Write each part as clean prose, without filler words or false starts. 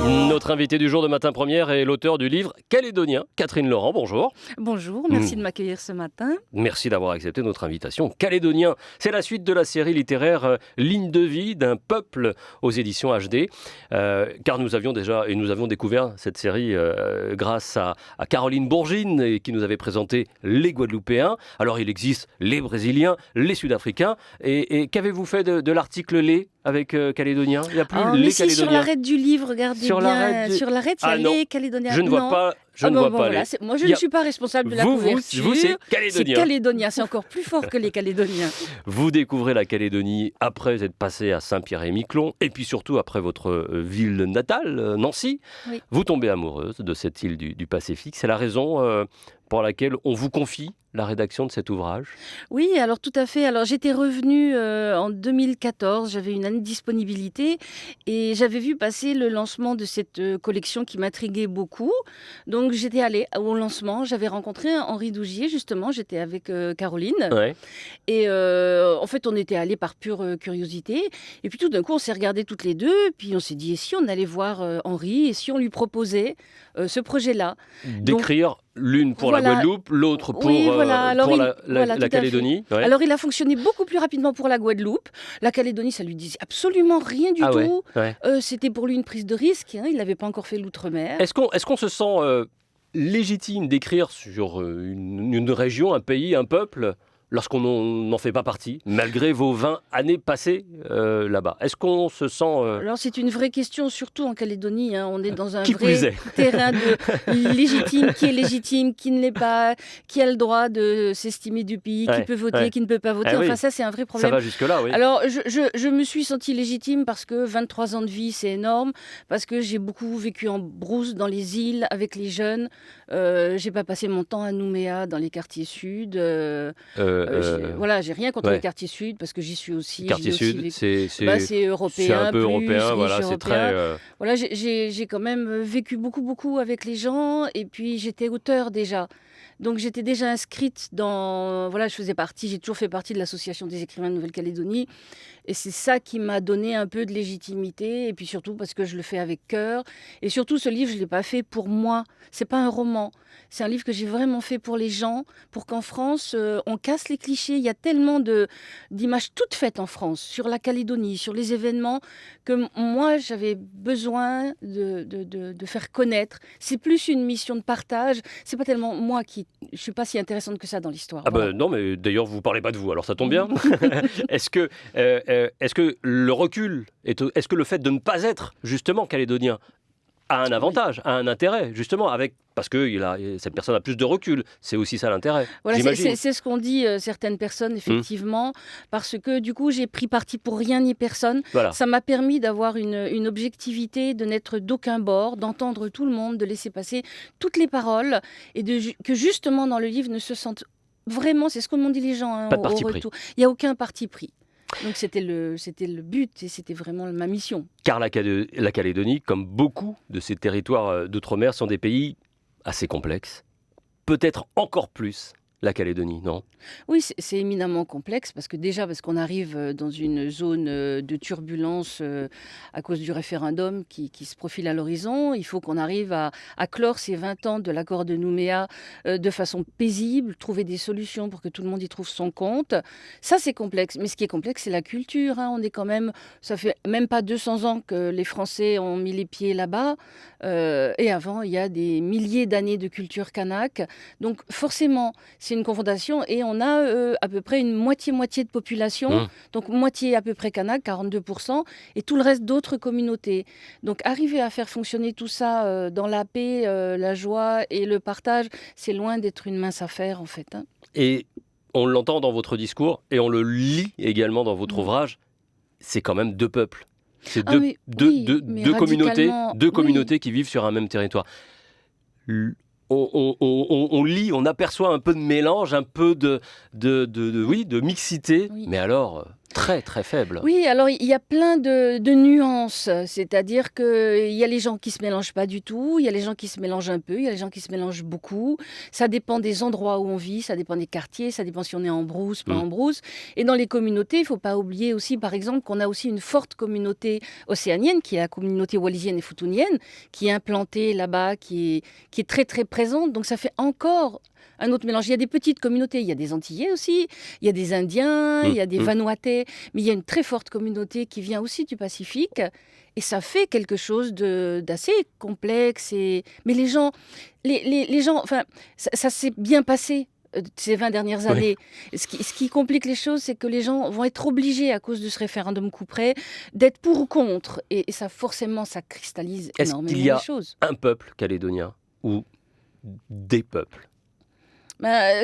Notre invitée du jour de Matin Première est l'auteur du livre Calédonien, Catherine Laurent. Bonjour. Bonjour, merci de m'accueillir ce matin. Merci d'avoir accepté notre invitation. Calédonien, c'est la suite de la série littéraire Ligne de vie d'un peuple aux éditions HD. Car nous avions découvert cette série grâce à Caroline Bourgine qui nous avait présenté les Guadeloupéens. Alors il existe les Brésiliens, les Sud-Africains. Et qu'avez-vous fait de l'article les avec Calédonien? Il n'y a plus les si, Calédoniens. sur l'arrêt du livre, regardez Sur bien. l'arrêt Sur l'arrêt, il y a les Calédoniens. Je ne vois pas. Voilà. Moi, je ne suis pas responsable de la couverture. Vous, c'est Calédonien. C'est Calédonien, c'est encore plus fort que les Calédoniens. Vous découvrez la Calédonie après être passé à Saint-Pierre-et-Miquelon, et puis surtout après votre ville natale, Nancy. Oui. Vous tombez amoureuse de cette île du Pacifique. C'est la raison pour laquelle on vous confie la rédaction de cet ouvrage. Oui, alors tout à fait. Alors j'étais revenue en 2014, j'avais une année de disponibilité et j'avais vu passer le lancement de cette collection qui m'intriguait beaucoup. Donc j'étais allée au lancement, j'avais rencontré Henri Dougier justement, j'étais avec Caroline. Ouais. Et en fait on était allés par pure curiosité. Et puis tout d'un coup on s'est regardés toutes les deux, puis on s'est dit et si on allait voir Henri, et si on lui proposait ce projet-là. D'écrire l'une pour la Guadeloupe, l'autre pour, la Calédonie. Ouais. Alors il a fonctionné beaucoup plus rapidement pour la Guadeloupe. La Calédonie, ça lui disait absolument rien du tout. Ouais. C'était pour lui une prise de risque. Hein, il n'avait pas encore fait l'outre-mer. Est-ce qu'on se sent légitime d'écrire sur une région, un pays, un peuple lorsqu'on n'en fait pas partie, malgré vos 20 années passées là-bas? Est-ce qu'on se sent... Alors c'est une vraie question, surtout en Calédonie. Hein. On est dans un Qui vrai terrain de légitime, qui ne l'est pas, qui a le droit de s'estimer du pays, qui peut voter, qui ne peut pas voter. Enfin ça c'est un vrai problème. Ça va jusque-là, oui. Alors je me suis sentie légitime parce que 23 ans de vie c'est énorme, parce que j'ai beaucoup vécu en brousse dans les îles avec les jeunes. J'ai pas passé mon temps à Nouméa dans les quartiers sud. Voilà, j'ai rien contre les quartiers sud parce que j'y suis aussi. Quartier sud, c'est européen, c'est un peu européen, voilà, c'est très. Voilà, j'ai quand même vécu beaucoup avec les gens et puis j'étais auteure déjà. Donc j'étais déjà inscrite dans... Voilà, j'ai toujours fait partie de l'Association des écrivains de Nouvelle-Calédonie. Et c'est ça qui m'a donné un peu de légitimité. Et puis surtout parce que je le fais avec cœur. Et surtout, ce livre, je ne l'ai pas fait pour moi. C'est pas un roman. C'est un livre que j'ai vraiment fait pour les gens, pour qu'en France, on casse les clichés. Il y a tellement d'images toutes faites en France, sur la Calédonie, sur les événements, que moi, j'avais besoin de faire connaître. C'est plus une mission de partage. C'est pas tellement moi qui... Je ne suis pas si intéressante que ça dans l'histoire. Ah voilà. Non, mais d'ailleurs, vous ne parlez pas de vous, alors ça tombe bien. Est-ce que le recul, est-ce que le fait de ne pas être justement calédonien a un avantage, a un intérêt, justement, parce que cette personne a plus de recul. C'est aussi ça l'intérêt, voilà, j'imagine. C'est ce qu'ont dit certaines personnes, effectivement, parce que du coup, j'ai pris parti pour rien ni personne. Voilà. Ça m'a permis d'avoir une objectivité, de n'être d'aucun bord, d'entendre tout le monde, de laisser passer toutes les paroles, et que justement, dans le livre, ne se sentent vraiment, c'est ce que m'ont dit les gens pas de parti au pris. retour. Il n'y a aucun parti pris. Donc c'était le but et c'était vraiment ma mission. Car la Calédonie, comme beaucoup de ces territoires d'outre-mer, sont des pays assez complexes. Peut-être encore plus la Calédonie, non ? Oui, c'est éminemment complexe parce qu'on arrive dans une zone de turbulence à cause du référendum qui se profile à l'horizon. Il faut qu'on arrive à clore ces 20 ans de l'accord de Nouméa de façon paisible, trouver des solutions pour que tout le monde y trouve son compte. Ça, c'est complexe. Mais ce qui est complexe, c'est la culture. Hein. On est quand même, ça fait même pas 200 ans que les Français ont mis les pieds là-bas. Et avant, il y a des milliers d'années de culture kanak. Donc forcément, c'est une confrontation et on a à peu près une moitié de population, donc moitié à peu près kanak, 42%, et tout le reste d'autres communautés. Donc arriver à faire fonctionner tout ça dans la paix, la joie et le partage, c'est loin d'être une mince affaire en fait. Hein. Et on l'entend dans votre discours et on le lit également dans votre ouvrage, c'est quand même deux peuples. C'est deux communautés qui vivent sur un même territoire. On lit, on aperçoit un peu de mélange, un peu de mixité, mais alors très très faible. Oui, alors il y a plein de nuances, c'est-à-dire qu'il y a les gens qui se mélangent pas du tout, il y a les gens qui se mélangent un peu, il y a les gens qui se mélangent beaucoup. Ça dépend des endroits où on vit, ça dépend des quartiers, ça dépend si on est en brousse, pas Mm. en brousse. Et dans les communautés, il faut pas oublier aussi, par exemple, qu'on a aussi une forte communauté océanienne, qui est la communauté wallisienne et futunienne, qui est implantée là-bas, qui est très très présente. Donc ça fait encore un autre mélange. Il y a des petites communautés, il y a des Antillais aussi, il y a des Indiens, il y a des Vanuatais, mais il y a une très forte communauté qui vient aussi du Pacifique. Et ça fait quelque chose d'assez complexe. Mais les gens, les gens, enfin, ça s'est bien passé ces 20 dernières Oui. années. Ce qui complique les choses, c'est que les gens vont être obligés, à cause de ce référendum couperet, d'être pour ou contre. Et ça, forcément, ça cristallise Est-ce énormément qu'il y a les choses. un peuple calédonien ou des peuples?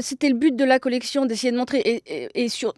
C'était le but de la collection, d'essayer de montrer.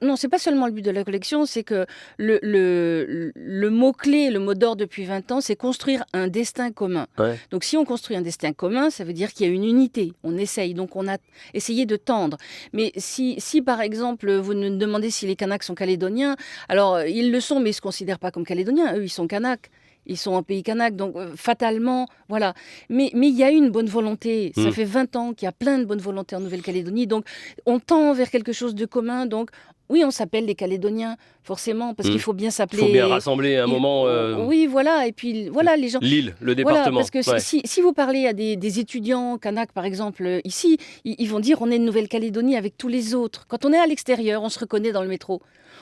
Non, c'est pas seulement le but de la collection, c'est que le mot-clé, le mot d'ordre depuis 20 ans, c'est construire un destin commun. Ouais. Donc si on construit un destin commun, ça veut dire qu'il y a une unité. On essaye, donc on a essayé de tendre. Mais si par exemple, vous me demandez si les Kanaks sont calédoniens, alors ils le sont, mais ils ne se considèrent pas comme calédoniens. Eux, ils sont Kanaks. Ils sont en pays kanak, donc fatalement, voilà. Mais il y a une bonne volonté. Ça fait 20 ans qu'il y a plein de bonne volonté en Nouvelle-Calédonie. Donc, on tend vers quelque chose de commun. Donc, oui, on s'appelle les Calédoniens, forcément, parce qu'il faut bien Il s'appeler. faut bien rassembler à un il- moment Oui, voilà. Et puis, voilà, les gens. l'île, le Voilà, département. parce que Ouais. si vous parlez à des étudiants kanak, par exemple, ici, ils vont dire on est de Nouvelle-Calédonie avec tous les autres. Quand on est à l'extérieur, on se reconnaît dans le métro.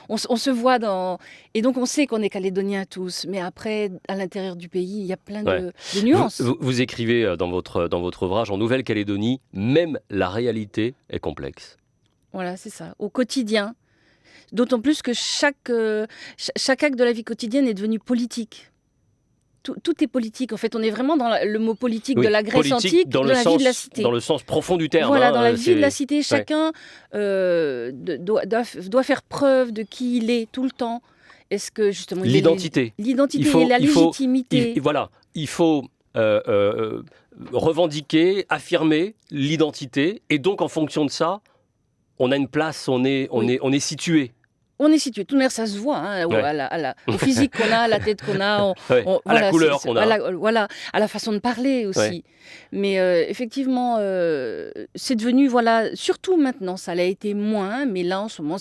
On se voit dans... Et donc, on sait qu'on est calédoniens tous. Mais après, à l'intérieur du pays, il y a plein Ouais. de nuances. Vous écrivez dans votre ouvrage, en Nouvelle-Calédonie, même la réalité est complexe. Voilà, c'est ça. Au quotidien. D'autant plus que chaque acte de la vie quotidienne est devenu politique. Tout est politique. En fait, on est vraiment dans le mot politique Oui, de la Grèce politique antique, dans de le la vie de la cité. dans le sens profond du terme. Voilà, hein, dans la vie de la c'est- cité, chacun doit faire preuve de qui il est tout le temps. Est-ce que justement L'identité. l'identité, Il faut- la il faut- légitimité. Voilà, il faut revendiquer, affirmer l'identité, et donc en fonction de ça, on a une place, on est situé. On est situé. Tout de même, ça se voit hein, Ouais. au physique qu'on a, à la tête qu'on a, Ouais, à la couleur qu'on a. voilà, à la façon de parler aussi. Ouais. Mais effectivement, c'est devenu, voilà, surtout maintenant, ça l'a été moins, mais là, en ce moment,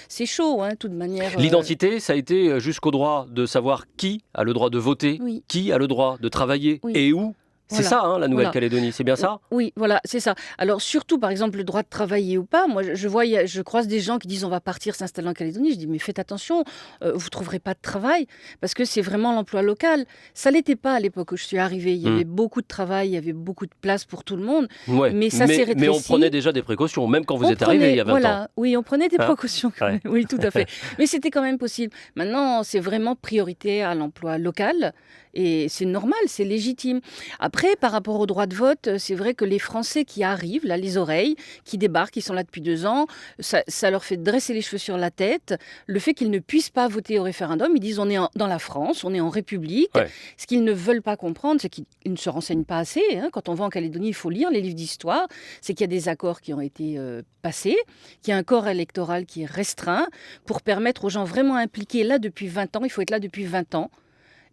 c'est chaud, hein, de toute manière. L'identité, ça a été jusqu'au droit de savoir qui a le droit de voter, Oui. qui a le droit de travailler Oui. et où. C'est Voilà. ça, hein, la Nouvelle-Calédonie, c'est bien ça? Oui, voilà, c'est ça. Alors surtout, par exemple, le droit de travailler ou pas. Moi, je croise des gens qui disent on va partir s'installer en Calédonie. Je dis mais faites attention, vous trouverez pas de travail parce que c'est vraiment l'emploi local. Ça l'était pas à l'époque où je suis arrivée. Il y avait beaucoup de travail, il y avait beaucoup de place pour tout le monde. Ouais. Mais ça s'est mais on rétréci. prenait déjà des précautions, même quand vous On êtes arrivé il y a 20 voilà, ans. oui, on prenait des Hein précautions. Quand Ouais. même. Oui, tout à fait. Mais c'était quand même possible. Maintenant, c'est vraiment priorité à l'emploi local. Et c'est normal, c'est légitime. Après, par rapport au droit de vote, c'est vrai que les Français qui arrivent, là, les oreilles, qui débarquent, qui sont là depuis 2 ans, ça leur fait dresser les cheveux sur la tête. Le fait qu'ils ne puissent pas voter au référendum, ils disent on est dans la France, on est en République. Ouais. Ce qu'ils ne veulent pas comprendre, c'est qu'ils ne se renseignent pas assez. Hein. Quand on va en Calédonie, il faut lire les livres d'histoire. C'est qu'il y a des accords qui ont été passés, qu'il y a un corps électoral qui est restreint pour permettre aux gens vraiment impliqués là depuis 20 ans. Il faut être là depuis 20 ans.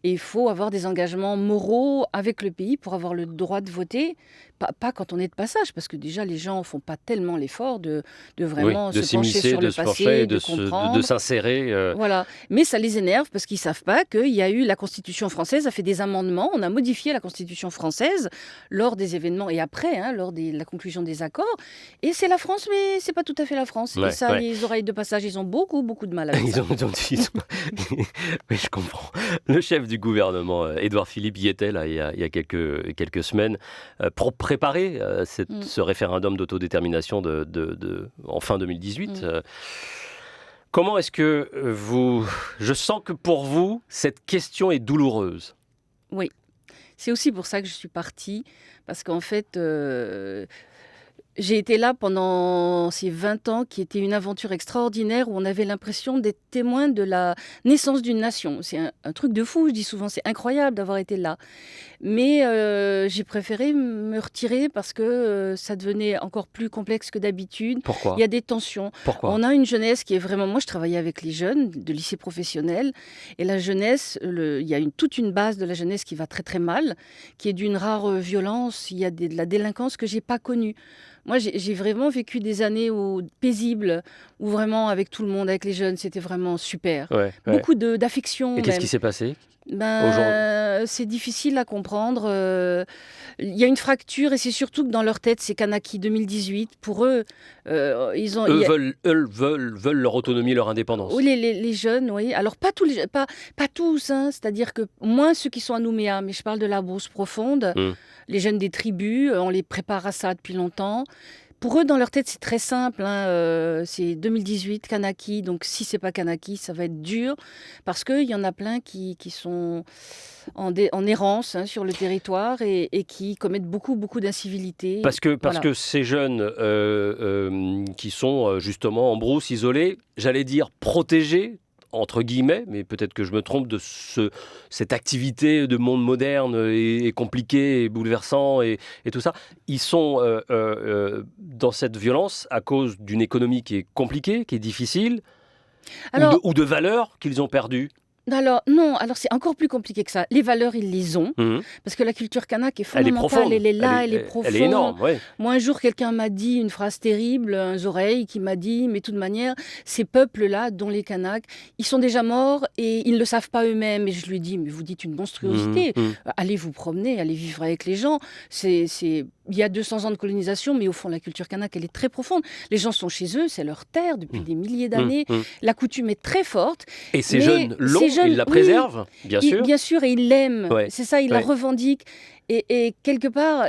Et il faut avoir des engagements moraux avec le pays pour avoir le droit de voter, pas quand on est de passage, parce que déjà les gens ne font pas tellement l'effort de vraiment de se pencher s'immiscer, sur de le se pencher, passé, de de comprendre. s'insérer. Voilà, mais ça les énerve parce qu'ils ne savent pas qu'il y a eu la Constitution française a fait des amendements, on a modifié la Constitution française lors des événements et après, hein, lors de la conclusion des accords. Et c'est la France, mais c'est pas tout à fait la France. Ouais, et ça, ouais. les oreilles de passage, ils ont beaucoup de mal avec Ils ça. Oui, je comprends. Le chef du gouvernement, Édouard Philippe, y était là, il y a quelques semaines pour préparer ce référendum d'autodétermination en fin 2018. Comment est-ce que Je sens que pour vous, cette question est douloureuse. Oui, c'est aussi pour ça que je suis partie, parce qu'en fait, J'ai été là pendant ces 20 ans qui était une aventure extraordinaire où on avait l'impression d'être témoin de la naissance d'une nation. C'est un truc de fou, je dis souvent, c'est incroyable d'avoir été là. Mais j'ai préféré me retirer parce que ça devenait encore plus complexe que d'habitude. Il Pourquoi? y a des tensions. Pourquoi? On a une jeunesse qui est vraiment... Moi, je travaillais avec les jeunes de lycée professionnel. Et la jeunesse, il y a toute une base de la jeunesse qui va très très mal, qui est d'une rare violence. Il y a de la délinquance que j'ai pas connue. Moi, j'ai vraiment vécu des années paisibles, où vraiment, avec tout le monde, avec les jeunes, c'était vraiment super. Ouais, ouais. Beaucoup d'affection Et qu'est-ce même. qui s'est passé aujourd'hui? C'est difficile à comprendre. Il y a une fracture et c'est surtout que dans leur tête, c'est Kanaki 2018. Pour eux, ils ont... Eux veulent leur autonomie, leur indépendance. Oui, les jeunes, oui. Alors, pas tous, hein. C'est-à-dire que moins ceux qui sont à Nouméa, mais je parle de la Brousse profonde. Les jeunes des tribus, on les prépare à ça depuis longtemps. Pour eux, dans leur tête, c'est très simple. C'est 2018, Kanaki. Donc, si c'est pas Kanaki, ça va être dur. Parce qu'il y en a plein qui sont en errance sur le territoire et qui commettent beaucoup d'incivilités. Parce Voilà. que ces jeunes qui sont justement en brousse, isolés, j'allais dire protégés, entre guillemets, mais peut-être que je me trompe, de cette activité de monde moderne et compliqué et bouleversant et tout ça, ils sont dans cette violence à cause d'une économie qui est compliquée, qui est difficile, Alors, ou de valeurs qu'ils ont perdues. non, alors c'est encore plus compliqué que ça. Les valeurs, ils les ont, Mhm. parce que la culture kanak est Elle est fondamentale, profonde. elle est là, elle est profonde. Elle est énorme, ouais. Moi, un jour, quelqu'un m'a dit une phrase terrible, un oreilles, qui m'a dit, mais de toute manière, ces peuples-là, dont les Kanaks, ils sont déjà morts et ils ne le savent pas eux-mêmes. Et je lui ai dit, mais vous dites une monstruosité. Mhm. Allez vous promener, allez vivre avec les gens. Il y a 200 ans de colonisation, mais au fond, la culture kanak, elle est très profonde. Les gens sont chez eux, c'est leur terre depuis des milliers d'années. La coutume est très forte. Et ces Mais jeunes l'ont, ils la oui, préservent, bien sûr. Bien sûr, et ils l'aiment. Ouais. C'est ça, ils la Ouais. revendiquent. Et quelque part,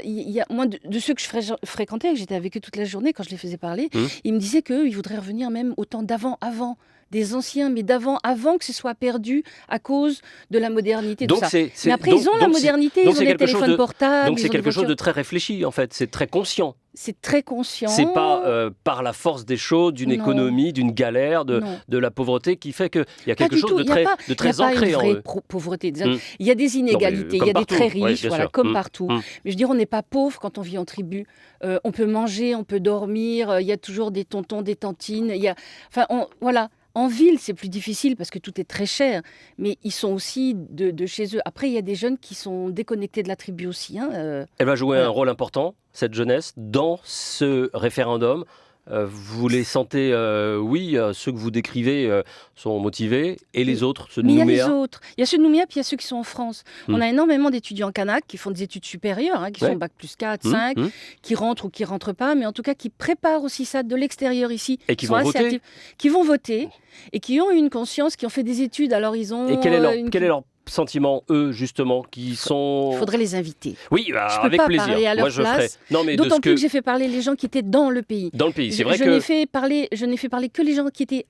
moi, de ceux que je fréquentais, que j'étais avec eux toute la journée, quand je les faisais parler, ils me disaient qu'eux, ils voudraient revenir même au temps avant, des anciens, mais avant que ce soit perdu à cause de la modernité, tout ça. Mais après, ils ont la modernité, ils ont des téléphones portables. Donc c'est ils ont des quelque chose de voitures. très réfléchi, en fait. C'est très conscient. C'est très conscient. C'est pas par la force des choses, d'une Non. économie, d'une galère, Non. de la pauvreté qui fait qu'il y a Pas quelque du chose tout. de Il y a pas très une ancré en vraie eux. pauvreté. Mm. Il y a des inégalités, il y comme a des partout. très Ouais, riches, bien voilà, sûr. comme partout. Mm. Mais je veux dire, on n'est pas pauvre quand on vit en tribu. On peut manger, on peut dormir, il y a toujours des tontons, des tantines. Voilà. En ville, c'est plus difficile parce que tout est très cher, mais ils sont aussi de chez eux. Après, il y a des jeunes qui sont déconnectés de la tribu aussi. Elle va jouer Voilà. un rôle important, cette jeunesse, dans ce référendum. Vous les sentez, ceux que vous décrivez sont motivés, et les autres, ceux de Mais il y a Nouméa. les autres. Il y a ceux de Nouméa, puis il y a ceux qui sont en France. Mm. On a énormément d'étudiants kanak qui font des études supérieures, qui Ouais. sont bac plus 4, 5, qui rentrent ou qui rentrent pas, mais en tout cas qui préparent aussi ça de l'extérieur ici. Et qui sont vont assez voter. actifs, qui vont voter et qui ont une conscience, qui ont fait des études. Alors ils ont. Et quel est leur sentiment, eux, justement, qui sont... Il faudrait les inviter. Oui, Je peux avec pas plaisir. parler à leur Moi, je ferai. place. Non, mais de D'autant ce plus que j'ai fait parler les gens qui étaient dans le pays. dans le pays. C'est vrai je que n'ai fait parler que les gens qui étaient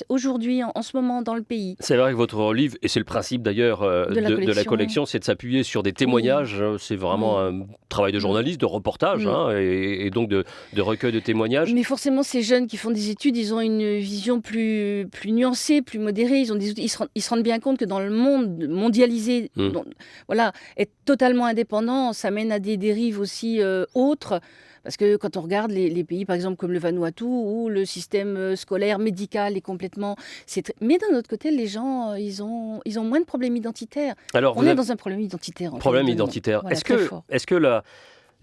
aujourd'hui, en ce moment, dans le pays. c'est vrai que votre livre, et c'est le principe d'ailleurs De la collection, c'est de s'appuyer sur des témoignages. C'est vraiment un travail de journaliste, de reportage, et donc de recueil de témoignages. Mais forcément, ces jeunes qui font des études, ils ont une vision plus nuancée, plus modérée. Ils se rendent bien compte que dans le monde mondialisé, être totalement indépendant, ça mène à des dérives aussi autres. Parce que quand on regarde les pays, par exemple, comme le Vanuatu, où le système scolaire, médical est complètement... Mais d'un autre côté, les gens, ils ont moins de problèmes identitaires. Alors, On est dans un problème identitaire. Problème identitaire. Voilà, Est-ce que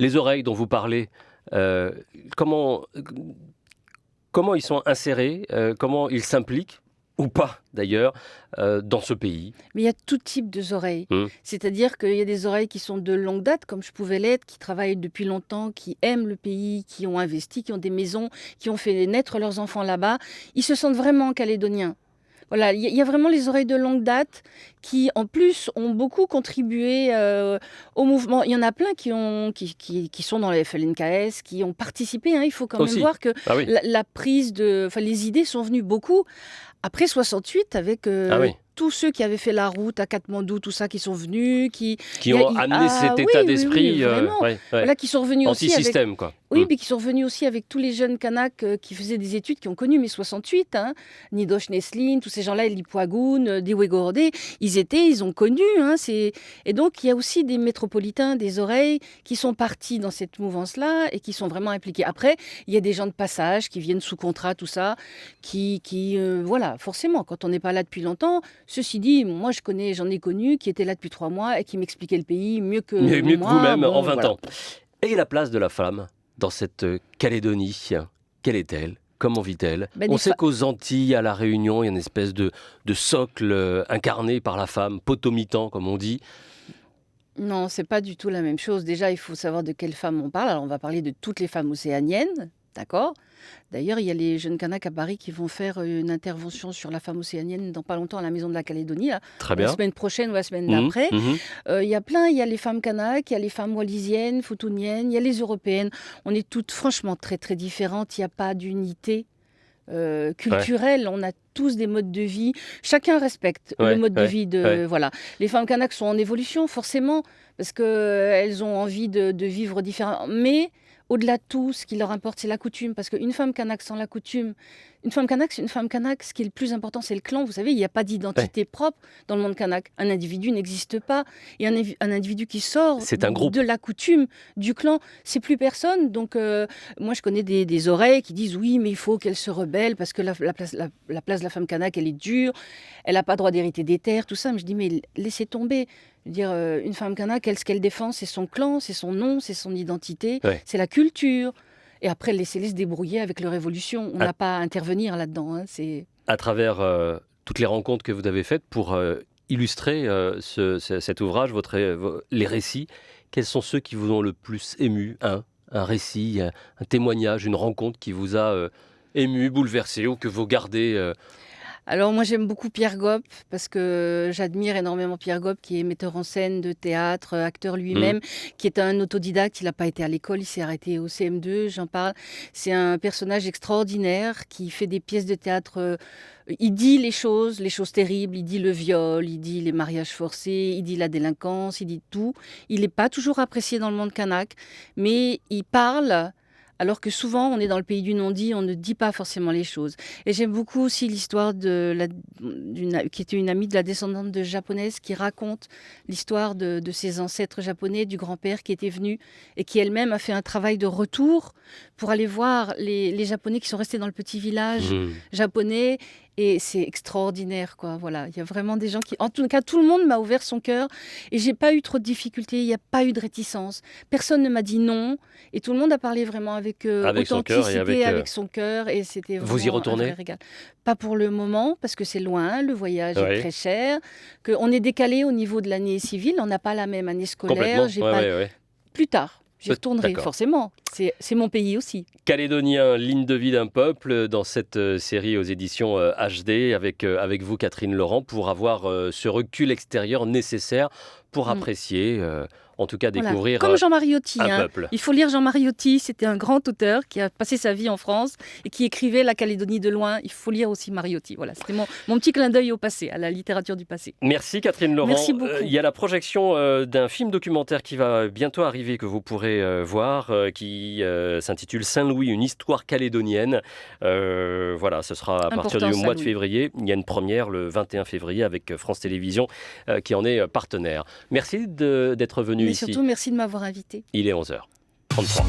les oreilles dont vous parlez, comment ils sont insérés, comment ils s'impliquent, ou pas d'ailleurs, dans ce pays? Mais il y a tout type d'oreilles. C'est-à-dire qu'il y a des oreilles qui sont de longue date, comme je pouvais l'être, qui travaillent depuis longtemps, qui aiment le pays, qui ont investi, qui ont des maisons, qui ont fait naître leurs enfants là-bas. Ils se sentent vraiment calédoniens. Voilà, il y a vraiment les oreilles de longue date qui, en plus, ont beaucoup contribué au mouvement. Il y en a plein qui sont dans la FLNKS, qui ont participé. Il faut quand même voir que la prise les idées sont venues beaucoup après 68 avec tous ceux qui avaient fait la route à Katmandou, tout ça, qui sont venus, qui ont amené cet état d'esprit voilà, qui sont revenus aussi anti-système, quoi. Oui, mais qui sont revenus aussi avec tous les jeunes Kanaks qui faisaient des études, qui ont connu mai 68, Nidosh Neslin, tous ces gens-là, Eli Poagoun, Dewey Gordé, ils ont connu. Et donc, il y a aussi des métropolitains, des oreilles, qui sont partis dans cette mouvance-là et qui sont vraiment impliqués. Après, il y a des gens de passage qui viennent sous contrat, tout ça, voilà, forcément, quand on n'est pas là depuis longtemps. Ceci dit, moi, j'en ai connu qui étaient là depuis 3 mois et qui m'expliquaient le pays mieux que mieux moi. Que vous-même en 20 voilà. ans. Et la place de la femme dans cette Calédonie, quelle est-elle ? Comment vit-elle ? On sait qu'aux Antilles, à La Réunion, il y a une espèce de socle incarné par la femme, potomitan, comme on dit. Non, c'est pas du tout la même chose. Déjà, il faut savoir de quelles femmes on parle. Alors, on va parler de toutes les femmes océaniennes, d'accord ? D'ailleurs, il y a les jeunes Kanaks à Paris qui vont faire une intervention sur la femme océanienne dans pas longtemps à la Maison de la Calédonie, là, Très bien. la semaine prochaine ou la semaine d'après. Il y a les femmes Kanaks, il y a les femmes wallisiennes, futuniennes, il y a les européennes. On est toutes franchement très très différentes. Il n'y a pas d'unité culturelle. On a tous des modes de vie. Chacun respecte le mode de vie voilà. Les femmes Kanaks sont en évolution forcément parce qu'elles ont envie de vivre différemment. Mais au-delà de tout, ce qui leur importe, c'est la coutume. Parce qu'une femme Kanak sans la coutume, une femme Kanak, c'est une femme Kanak. Ce qui est le plus important, c'est le clan. Vous savez, il n'y a pas d'identité propre dans le monde Kanak. Un individu n'existe pas. Et un individu qui sort de la coutume, du clan, c'est plus personne. Donc, moi, je connais des oreilles qui disent oui, mais il faut qu'elle se rebelle parce que la place de la femme Kanak, elle est dure. Elle n'a pas droit d'hériter des terres, tout ça. Mais je dis, mais laissez tomber. Je veux dire, une femme Kanak, ce qu'elle défend, c'est son clan, c'est son nom, c'est son identité, c'est la culture. Et après, laissez-les se débrouiller avec leur évolution. On n'a pas à intervenir là-dedans. À travers toutes les rencontres que vous avez faites pour illustrer cet ouvrage, les récits, quels sont ceux qui vous ont le plus ému ? Un récit, un témoignage, une rencontre qui vous a ému, bouleversé ou que vous gardez Alors moi j'aime beaucoup Pierre Gop parce que j'admire énormément Pierre Gop qui est metteur en scène de théâtre, acteur lui-même, qui est un autodidacte, il n'a pas été à l'école, il s'est arrêté au CM2, j'en parle. C'est un personnage extraordinaire qui fait des pièces de théâtre, il dit les choses terribles, il dit le viol, il dit les mariages forcés, il dit la délinquance, il dit tout. Il n'est pas toujours apprécié dans le monde kanak, mais il parle. Alors que souvent, on est dans le pays du non-dit, on ne dit pas forcément les choses. Et j'aime beaucoup aussi l'histoire qui était une amie de la descendante de japonaise, qui raconte l'histoire de ses ancêtres japonais, du grand-père qui était venu et qui elle-même a fait un travail de retour pour aller voir les Japonais qui sont restés dans le petit village japonais. Et c'est extraordinaire, quoi. Voilà, il y a vraiment des gens qui... En tout cas, tout le monde m'a ouvert son cœur et j'ai pas eu trop de difficultés, il n'y a pas eu de réticence. Personne ne m'a dit non et tout le monde a parlé vraiment avec authenticité, avec son cœur et c'était vraiment vous y retournez ? un vrai régal. Pas pour le moment, parce que c'est loin, le voyage est très cher, qu'on est décalé au niveau de l'année civile, on n'a pas la même année scolaire. Plus tard. J'y retournerai, forcément. C'est mon pays aussi. Calédonien, ligne de vie d'un peuple, dans cette série aux éditions HD, avec vous, Catherine Laurent, pour avoir ce recul extérieur nécessaire pour apprécier, en tout cas découvrir comme Jean Mariotti, un peuple. Il faut lire Jean Mariotti, c'était un grand auteur qui a passé sa vie en France et qui écrivait La Calédonie de loin. Il faut lire aussi Mariotti. Voilà, c'était mon petit clin d'œil au passé, à la littérature du passé. Merci Catherine Laurent. Merci beaucoup. Il y a la projection d'un film documentaire qui va bientôt arriver, que vous pourrez voir, qui s'intitule Saint-Louis, une histoire calédonienne. Voilà, ce sera à partir du mois de février. Il y a une première le 21 février avec France Télévisions qui en est partenaire. Merci d'être venu ici. Mais surtout, merci de m'avoir invité. Il est 11h33.